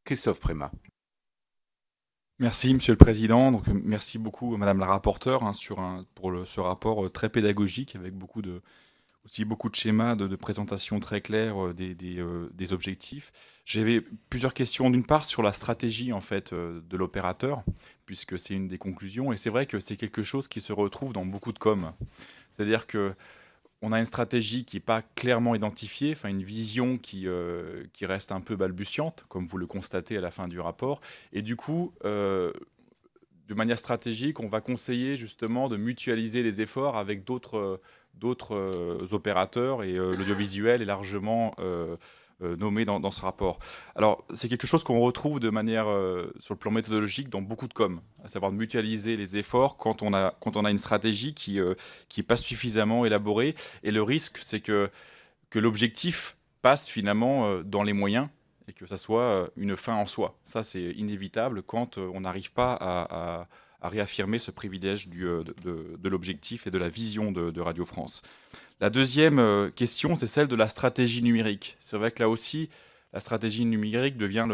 Christophe Prémat. Merci Monsieur le Président. Donc, merci beaucoup Madame la rapporteure pour ce rapport très pédagogique avec aussi beaucoup de schémas de présentation très clairs des objectifs. J'avais plusieurs questions. D'une part sur la stratégie en fait de l'opérateur, puisque c'est une des conclusions. Et c'est vrai que c'est quelque chose qui se retrouve dans beaucoup de com. C'est-à-dire que on a une stratégie qui n'est pas clairement identifiée, enfin une vision qui reste un peu balbutiante, comme vous le constatez à la fin du rapport. Et du coup, de manière stratégique, on va conseiller justement de mutualiser les efforts avec d'autres opérateurs et l'audiovisuel est largement nommé dans ce rapport. Alors, c'est quelque chose qu'on retrouve de manière, sur le plan méthodologique, dans beaucoup de com, à savoir de mutualiser les efforts quand on a une stratégie qui n'est pas suffisamment élaborée. Et le risque, c'est que l'objectif passe finalement dans les moyens et que ça soit une fin en soi. Ça, c'est inévitable quand on n'arrive pas à réaffirmer ce privilège de l'objectif et de la vision de Radio France. La deuxième question, c'est celle de la stratégie numérique. C'est vrai que là aussi, la stratégie numérique devient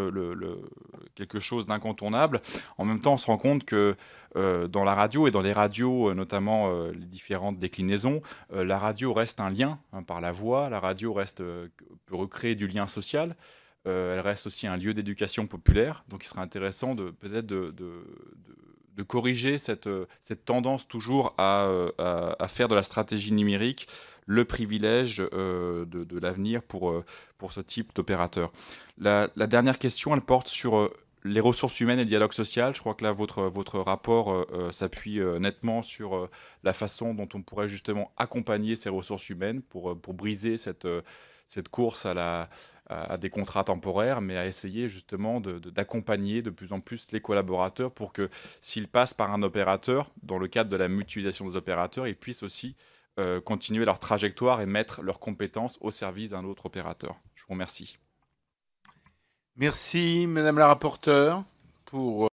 quelque chose d'incontournable. En même temps, on se rend compte que dans la radio et dans les radios, notamment les différentes déclinaisons, la radio reste un lien par la voix. La radio peut recréer du lien social. Elle reste aussi un lieu d'éducation populaire. Donc, il serait intéressant peut-être de corriger cette tendance toujours à faire de la stratégie numérique le privilège de l'avenir pour ce type d'opérateur. La dernière question, elle porte sur les ressources humaines et le dialogue social. Je crois que là, votre rapport s'appuie nettement sur la façon dont on pourrait justement accompagner ces ressources humaines pour briser cette course à des contrats temporaires, mais à essayer justement d'accompagner de plus en plus les collaborateurs pour que s'ils passent par un opérateur, dans le cadre de la mutualisation des opérateurs, ils puissent aussi continuer leur trajectoire et mettre leurs compétences au service d'un autre opérateur. Je vous remercie. Merci Madame la rapporteure pour